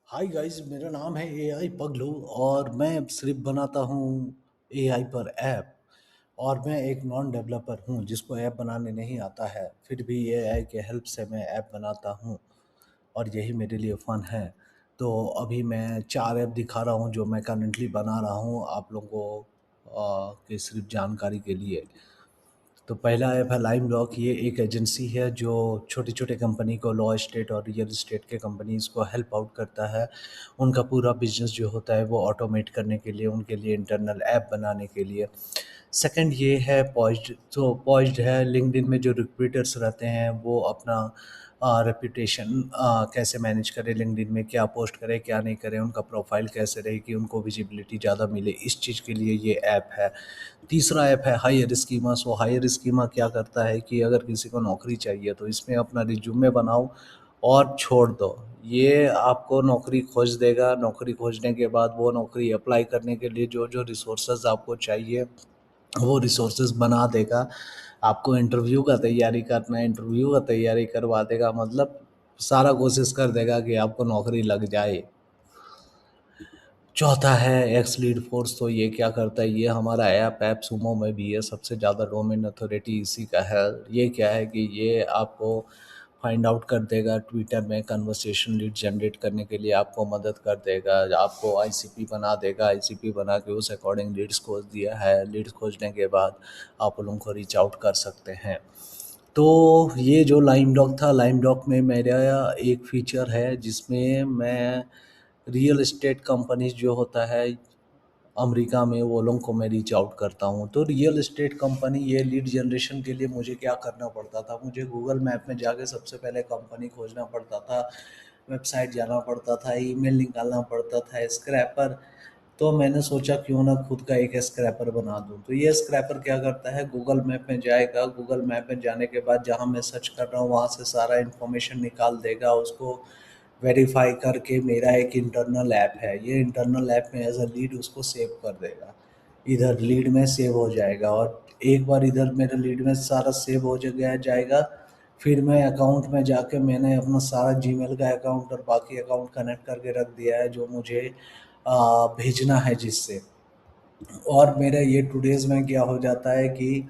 Hi guys, मेरा नाम है एआई पगलू और मैं सिर्फ बनाता हूँ एआई पर ऐप। और मैं एक नॉन डेवलपर हूँ जिसको ऐप बनाने नहीं आता है, फिर भी एआई के हेल्प से मैं ऐप बनाता हूँ और यही मेरे लिए फ़न है। तो अभी मैं 4 ऐप दिखा रहा हूँ जो मैं करंटली बना रहा हूँ आप लोगों को की सिर्फ जानकारी के लिए। तो पहला ऐप है लाइम रॉक। ये एक एजेंसी है जो छोटे छोटे कंपनी को लॉ एस्टेट और रियल एस्टेट के कंपनीज को हेल्प आउट करता है। उनका पूरा बिजनेस जो होता है वो ऑटोमेट करने के लिए, उनके लिए इंटरनल ऐप बनाने के लिए। सेकंड ये है पॉइज्ड। तो पॉइज्ड है लिंक्डइन में जो रिक्रूटर्स रहते हैं वो अपना रेपुटेशन कैसे मैनेज करें, लिंक्डइन में क्या पोस्ट करें क्या नहीं करें, उनका प्रोफाइल कैसे रहे कि उनको विजिबिलिटी ज़्यादा मिले, इस चीज़ के लिए ये ऐप है। तीसरा ऐप है हायर स्कीमा। सो हायर स्कीमा क्या करता है कि अगर किसी को नौकरी चाहिए तो इसमें अपना रिज्यूमे बनाओ और छोड़ दो। ये आपको नौकरी खोज देगा। नौकरी खोजने के बाद वो नौकरी अप्लाई करने के लिए जो जो रिसोर्सेज आपको चाहिए वो रिसोर्सेज बना देगा। आपको इंटरव्यू का तैयारी करना है, इंटरव्यू का तैयारी करवा देगा, मतलब सारा कोशिश कर देगा कि आपको नौकरी लग जाए। चौथा है एक्स लीड फोर्स। तो ये क्या करता है, ये हमारा ऐप सुमो में भी है, सबसे ज़्यादा डोमेन अथॉरिटी इसी का है। ये क्या है कि ये आपको फाइंड आउट कर देगा, ट्विटर में कन्वर्सेशन लीड जनरेट करने के लिए आपको मदद कर देगा, आपको आईसीपी बना देगा। आईसीपी बना के उस अकॉर्डिंग लीड्स खोज दिया है, लीड्स खोजने के बाद आप लोगों को रीच आउट कर सकते हैं। तो ये जो लाइम डॉग था, लाइम डॉग में मेरा एक फीचर है जिसमें मैं रियल एस्टेट कंपनीज जो होता है अमेरिका में, वो लोगों को मैं रीच आउट करता हूँ। तो रियल एस्टेट कंपनी ये लीड जनरेशन के लिए मुझे क्या करना पड़ता था, मुझे गूगल मैप में जाके सबसे पहले कंपनी खोजना पड़ता था, वेबसाइट जाना पड़ता था, ईमेल निकालना पड़ता था, स्क्रैपर। तो मैंने सोचा क्यों ना खुद का एक स्क्रैपर बना दूं। तो ये स्क्रैपर क्या करता है, गूगल मैप में जाएगा, गूगल मैप में जाने के बाद जहां मैं सर्च कर रहा हूँ वहां से सारा इन्फॉर्मेशन निकाल देगा, उसको वेरीफाई करके मेरा एक इंटरनल ऐप है, ये इंटरनल ऐप में एज अ लीड उसको सेव कर देगा, इधर लीड में सेव हो जाएगा। और एक बार इधर मेरे लीड में सारा सेव हो गया जाएगा, फिर मैं अकाउंट में जाके मैंने अपना सारा जीमेल का अकाउंट और बाकी अकाउंट कनेक्ट करके रख दिया है जो मुझे भेजना है जिससे। और मेरा ये टू डेज़ में क्या हो जाता है कि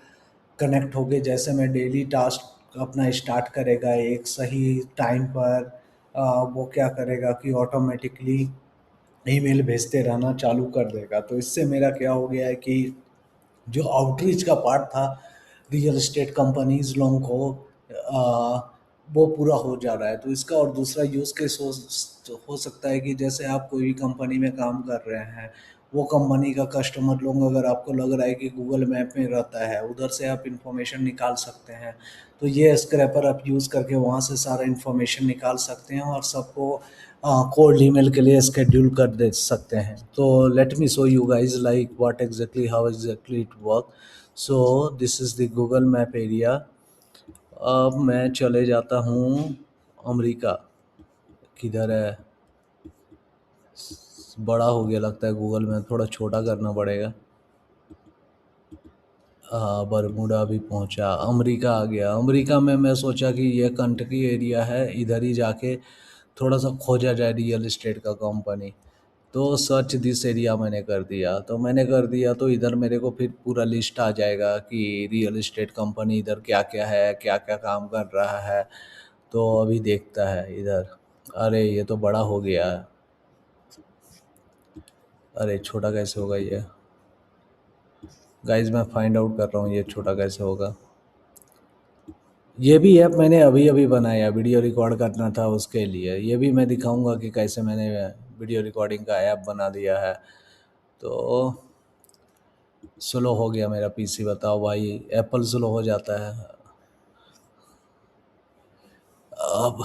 कनेक्ट होके जैसे मैं डेली टास्क अपना स्टार्ट करेगा एक सही टाइम पर, वो क्या करेगा कि ऑटोमेटिकली ईमेल भेजते रहना चालू कर देगा। तो इससे मेरा क्या हो गया है कि जो आउटरीच का पार्ट था रियल एस्टेट कंपनीज लोगों को, वो पूरा हो जा रहा है। तो इसका और दूसरा यूज़ केस हो सकता है कि जैसे आप कोई भी कंपनी में काम कर रहे हैं, वो कंपनी का कस्टमर लोग अगर आपको लग रहा है कि गूगल मैप में रहता है, उधर से आप इंफॉर्मेशन निकाल सकते हैं। तो ये स्क्रैपर आप यूज़ करके वहाँ से सारा इंफॉर्मेशन निकाल सकते हैं और सबको कोल्ड ईमेल के लिए स्केड्यूल कर दे सकते हैं। तो let me show you guys like what exactly how exactly it work. So this is the Google map area. अब मैं चले जाता हूँ अमेरिका। किधर है, बड़ा हो गया लगता है गूगल मैप, थोड़ा छोटा करना पड़ेगा। बरमूडा भी पहुंचा, अमेरिका आ गया। अमेरिका में मैं सोचा कि ये कंट्री एरिया है, इधर ही जाके थोड़ा सा खोजा जाए रियल एस्टेट का कंपनी। तो सर्च दिस एरिया मैंने कर दिया। तो मैंने कर दिया तो इधर मेरे को फिर पूरा लिस्ट आ जाएगा कि रियल एस्टेट कंपनी इधर क्या क्या है, क्या क्या काम कर रहा है। तो अभी देखता है इधर। अरे ये तो बड़ा हो गया है। अरे छोटा कैसे होगा ये, गाइज मैं फाइंड आउट कर रहा हूँ ये छोटा कैसे होगा। ये भी ऐप मैंने अभी अभी बनाया, वीडियो रिकॉर्ड करना था उसके लिए। ये भी मैं दिखाऊंगा कि कैसे मैंने वीडियो रिकॉर्डिंग का ऐप बना दिया है। तो स्लो हो गया मेरा पीसी, बताओ भाई, एप्पल स्लो हो जाता है। अब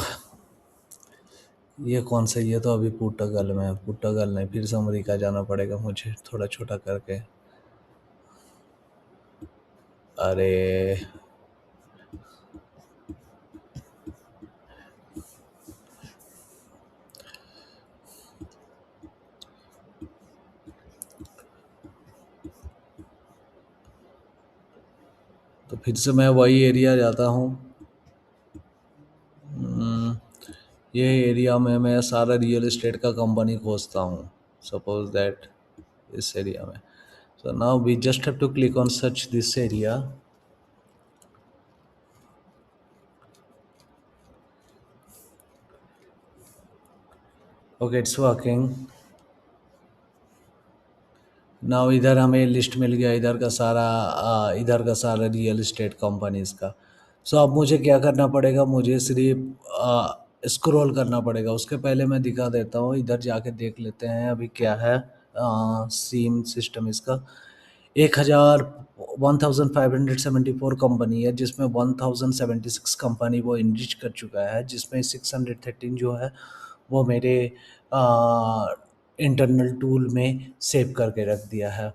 ये कौन सा, ये तो अभी पुर्तगाल में है, पुर्तगाल नहीं, फिर से अमेरिका जाना पड़ेगा मुझे थोड़ा छोटा करके। अरे तो फिर से मैं वही एरिया जाता हूँ। हम्म, ये एरिया में मैं सारा रियल एस्टेट का कंपनी खोजता हूँ, सपोज दैट इस एरिया में। So now we just have to click on search this area. Okay, it's working. Now इधर हमें लिस्ट मिल गया, इधर का सारा रियल एस्टेट कंपनीज का। सो अब मुझे क्या करना पड़ेगा, मुझे सिर्फ स्क्रॉल करना पड़ेगा। उसके पहले मैं दिखा देता हूँ, इधर जाके देख लेते हैं अभी क्या है सीम सिस्टम इसका। 1574 कंपनी है, जिसमें 1076 कंपनी वो इनरिच कर चुका है, जिसमें 613 जो है वो मेरे इंटरनल टूल में सेव करके रख दिया है।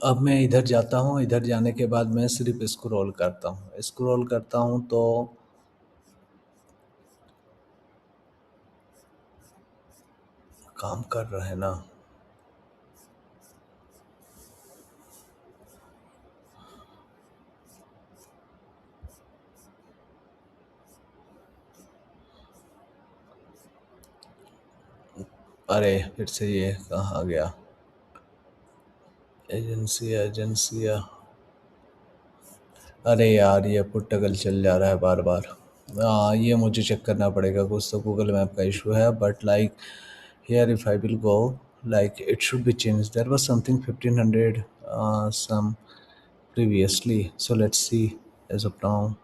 अब मैं इधर जाता हूँ, इधर जाने के बाद मैं सिर्फ स्क्रॉल करता हूँ तो काम कर रहा है ना। अरे फिर से ये कहाँ गया, एजेंसिया। अरे यार ये पुट्टगल चल जा रहा है बार बार। ये मुझे चेक करना पड़ेगा, कुछ तो गूगल मैप का इशू है। But like here if I will go, like it should be changed. There was something 1500 some previously, so let's see as of now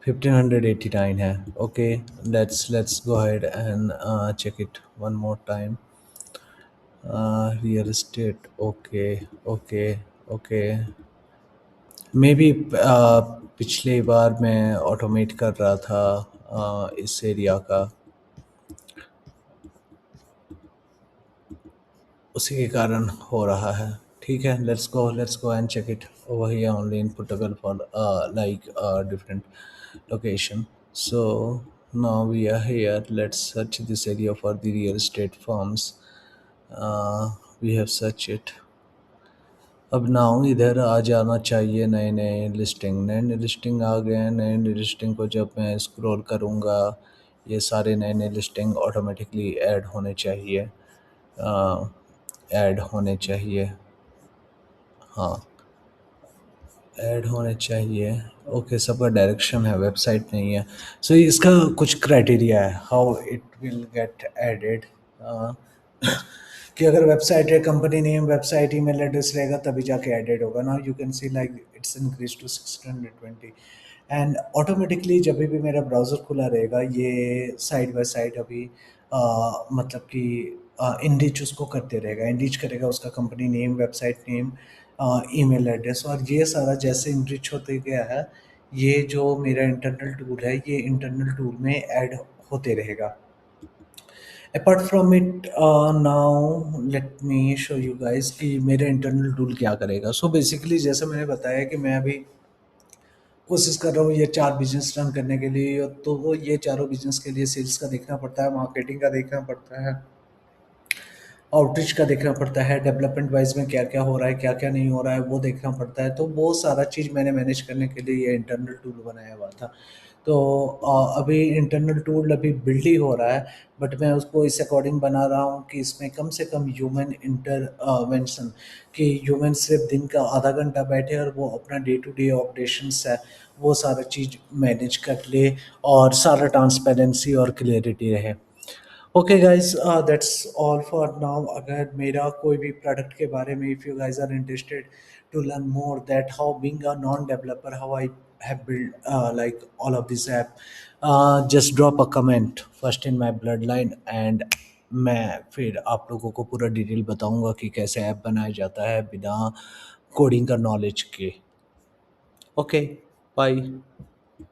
1589 है। Okay, let's go ahead and check it one more time। real estate, okay। May be पिछले बार मैं automate कर रहा था इस area का, उसी के कारण हो रहा है। ठीक है, let's go and check it over here only in Portugal for like different location. So now we are here, let's search this area for the real estate firms. We have search it. अब now इधर आ जाना चाहिए नए नए listing आ गए हैं। नए नए लिस्टिंग को जब मैं स्क्रॉल करूँगा, ये सारे नए नए लिस्टिंग ऑटोमेटिकली ऐड होने चाहिए। हाँ, ऐड होने चाहिए। ओके, सबका डायरेक्शन है, वेबसाइट नहीं है। सो इसका कुछ क्राइटेरिया है how it will get added. कि अगर वेबसाइट है, company name, website, email address रहेगा तभी जाके एडेड होगा ना। You can see like it's increase to 620 and automatically जब भी मेरा ब्राउज़र खुला रहेगा ये साइड बाय साइड अभी मतलब कि इनरिच उसको करते रहेगा, इनरिच करेगा उसका company name, website name, email address. और ये सारा जैसे इनरिच होते गया है, ये जो मेरा इंटरनल टूल है ये इंटरनल टूल में ऐड होते रहेगा। Apart from it now let me show you guys कि मेरा इंटरनल टूल क्या करेगा। सो बेसिकली जैसे मैंने बताया कि मैं अभी कोशिश कर रहा हूँ ये 4 बिज़नेस रन करने के लिए, तो वो ये चारों बिज़नेस के लिए सेल्स का देखना पड़ता है, मार्केटिंग का देखना पड़ता है, आउटरीच का देखना पड़ता है, डेवलपमेंट वाइज में क्या-क्या हो रहा है, क्या-क्या नहीं हो रहा है, वो देखना पड़ता है। तो वो सारा चीज़ मैंने मैनेज करने के लिए ये इंटरनल टूल बनाया हुआ था। तो अभी इंटरनल टूल अभी बिल्ड ही हो रहा है, बट मैं उसको इस अकॉर्डिंग बना रहा हूँ कि इसमें कम से कम ह्यूमन इंटरवेंशन, कि ह्यूमन सिर्फ दिन का आधा घंटा बैठे और वो अपना डे टू डे ऑपरेशंस है वो सारा चीज़ मैनेज कर ले और सारा ट्रांसपेरेंसी और क्लियरिटी रहे। Okay guys, that's all for now. अगर मेरा कोई भी प्रोडक्ट के बारे में, if you guys are interested to learn more that how being a non developer, how I have built like all of this app, just drop a comment first in my bloodline and मैं फिर आप लोगों को पूरा detail बताऊंगा कि कैसे app बनाया जाता है बिना कोडिंग का नॉलेज के। Okay, bye.